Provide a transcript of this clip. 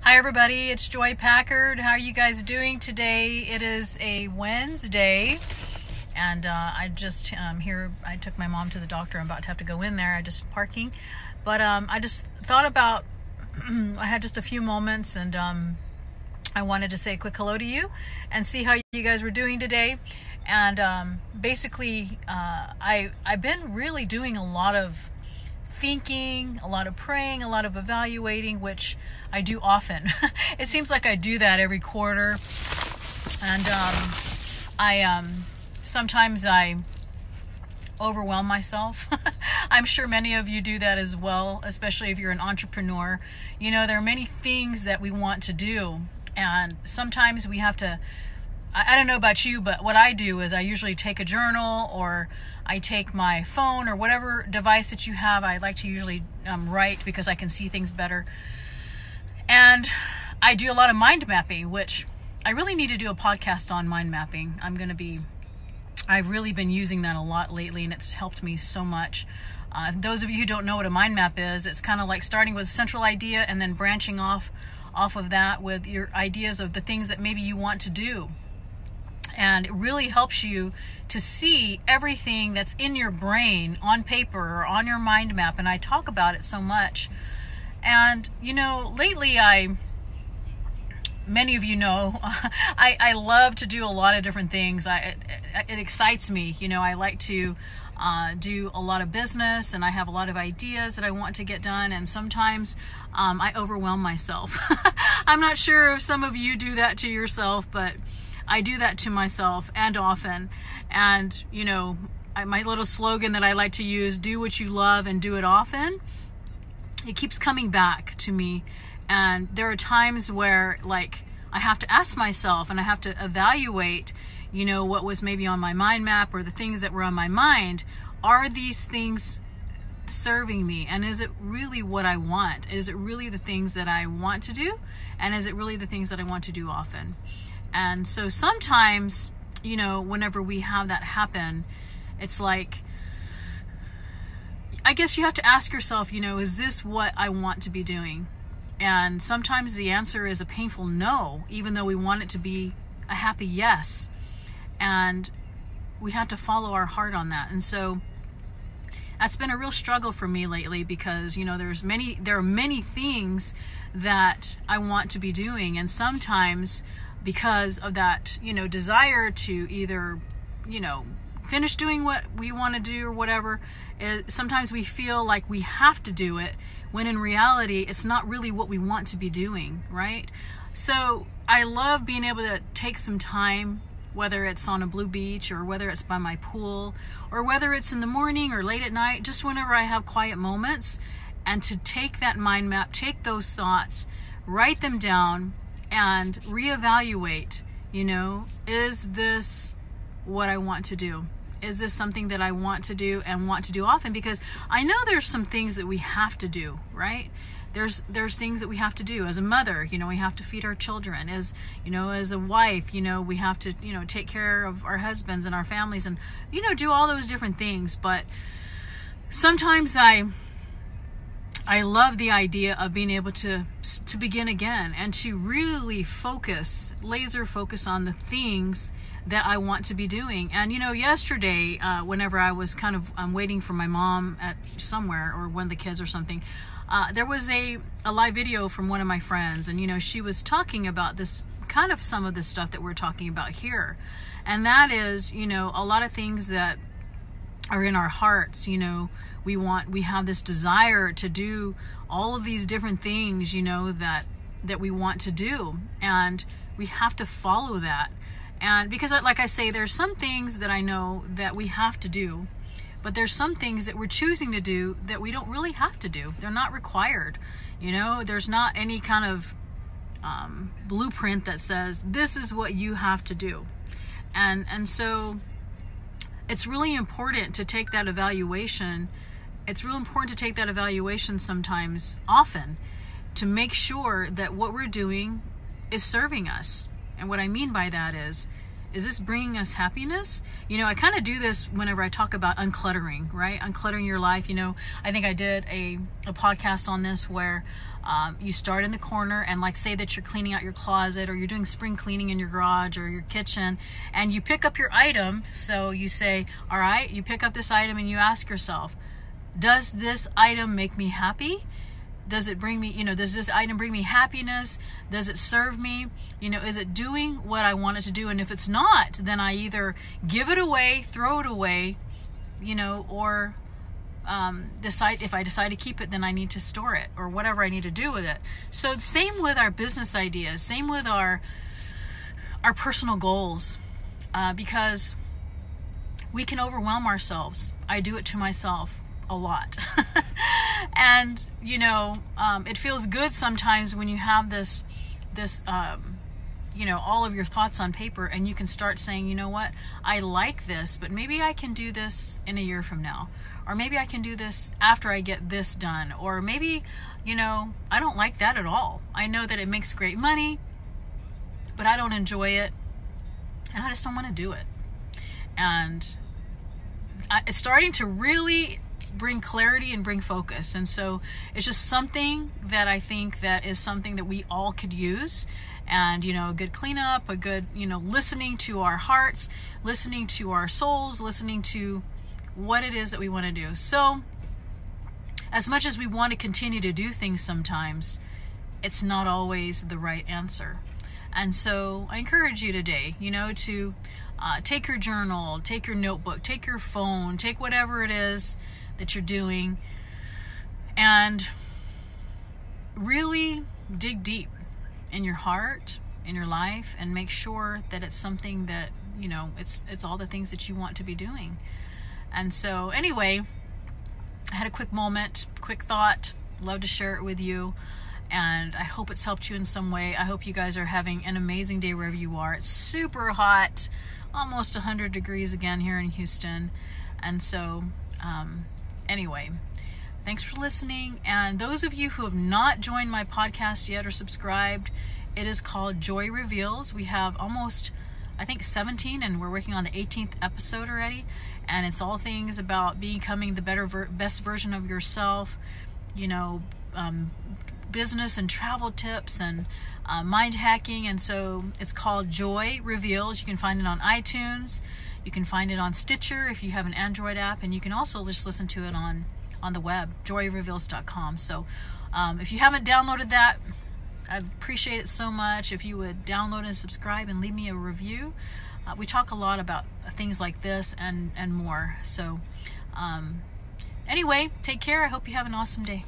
Hi everybody, it's Joy Packard. How are you guys doing today? It is a Wednesday, and I just here. I took my mom to the doctor. I'm about to have to go in there. I just parking, but I just thought about. I had just a few moments, and I wanted to say a quick hello to you and see how you guys were doing today. And basically, I've been really doing a lot of thinking, a lot of praying, a lot of evaluating, which I do often. It seems like I do that every quarter. And sometimes I overwhelm myself. I'm sure many of you do that as well, especially if you're an entrepreneur. You know, there are many things that we want to do, and sometimes we have to, I don't know about you, but what I do is I usually take a journal, or I take my phone, or whatever device that you have. I like to usually write because I can see things better. And I do a lot of mind mapping, which I really need to do a podcast on mind mapping. I've really been using that a lot lately, and it's helped me so much. Those of you who don't know what a mind map is, it's kind of like starting with a central idea and then branching off of that with your ideas of the things that maybe you want to do. And it really helps you to see everything that's in your brain on paper or on your mind map. And I talk about it so much. And, you know, lately many of you know, I love to do a lot of different things. It excites me. You know, I like to do a lot of business, and I have a lot of ideas that I want to get done. And sometimes I overwhelm myself. I'm not sure if some of you do that to yourself, but I do that to myself, and often. And, you know, my little slogan that I like to use, do what you love and do it often, it keeps coming back to me. And there are times where, like, I have to ask myself, and I have to evaluate, you know, what was maybe on my mind map, or the things that were on my mind. Are these things serving me? And is it really what I want? Is it really the things that I want to do? And is it really the things that I want to do often? And so sometimes, you know, whenever we have that happen, it's like, I guess you have to ask yourself, you know, is this what I want to be doing? And sometimes the answer is a painful no, even though we want it to be a happy yes. And we have to follow our heart on that. And so that's been a real struggle for me lately, because, you know, there are many things that I want to be doing. And sometimes, because of that, you know, desire to either, you know, finish doing what we want to do or whatever, sometimes we feel like we have to do it, when in reality, it's not really what we want to be doing, right? So I love being able to take some time, whether it's on a blue beach, or whether it's by my pool, or whether it's in the morning or late at night, just whenever I have quiet moments, and to take that mind map, take those thoughts, write them down, and reevaluate, you know, is this what I want to do? Is this something that I want to do and want to do often? Because I know there's some things that we have to do, right? There's things that we have to do as a mother. You know, we have to feed our children. As, you know, as a wife, you know, we have to, you know, take care of our husbands and our families, and, you know, do all those different things. But sometimes I love the idea of being able to begin again, and to really laser focus on the things that I want to be doing. And, you know, yesterday, whenever I was kind of waiting for my mom at somewhere, or one of the kids or something, there was a live video from one of my friends, and, you know, she was talking about this, kind of some of the stuff that we're talking about here. And that is, you know, a lot of things that are in our hearts. You know, we have this desire to do all of these different things, you know, that we want to do, and we have to follow that. And because, like I say, there's some things that I know that we have to do, but there's some things that we're choosing to do that we don't really have to do. They're not required. You know, there's not any kind of blueprint that says this is what you have to do. And so it's really important to take that evaluation. It's real important to take that evaluation sometimes, often, to make sure that what we're doing is serving us. And what I mean by that is Is this bringing us happiness? You know, I kind of do this whenever I talk about uncluttering, right? Uncluttering your life. You know, I think I did a podcast on this where you start in the corner and like say that you're cleaning out your closet or you're doing spring cleaning in your garage or your kitchen, and you pick up your item. So you say, all right, you pick up this item and you ask yourself, does this item make me happy? Does it bring me, you know, does this item bring me happiness? Does it serve me? You know, is it doing what I want it to do? And if it's not, then I either give it away, throw it away, you know, or decide, if I decide to keep it, then I need to store it or whatever I need to do with it. So same with our business ideas, same with our personal goals, because we can overwhelm ourselves. I do it to myself a lot. And, you know, it feels good sometimes when you have this, you know, all of your thoughts on paper, and you can start saying, you know what, I like this, but maybe I can do this in a year from now, or maybe I can do this after I get this done, or maybe, you know, I don't like that at all. I know that it makes great money, but I don't enjoy it, and I just don't want to do it. And it's starting to really bring clarity and bring focus. And so it's just something that I think that is something that we all could use. And, you know, a good cleanup, a good, you know, listening to our hearts, listening to our souls, listening to what it is that we want to do. So as much as we want to continue to do things sometimes, it's not always the right answer. And so I encourage you today, you know, to take your journal, take your notebook, take your phone, take whatever it is that you're doing, and really dig deep in your heart, in your life, and make sure that it's something that, you know, it's all the things that you want to be doing. And so anyway, I had a quick moment, quick thought, love to share it with you, and I hope it's helped you in some way. I hope you guys are having an amazing day wherever you are. It's super hot, almost 100 degrees again here in Houston. And so anyway, thanks for listening. And those of you who have not joined my podcast yet or subscribed, it is called Joy Reveals. We have almost, I think, 17, and we're working on the 18th episode already. And it's all things about becoming the best version of yourself, you know, business and travel tips and mind hacking. And so it's called Joy Reveals. You can find it on iTunes. You can find it on Stitcher if you have an Android app, and you can also just listen to it on the web, joyreveals.com. So if you haven't downloaded that, I'd appreciate it so much if you would download and subscribe and leave me a review. We talk a lot about things like this and more. So anyway, take care. I hope you have an awesome day.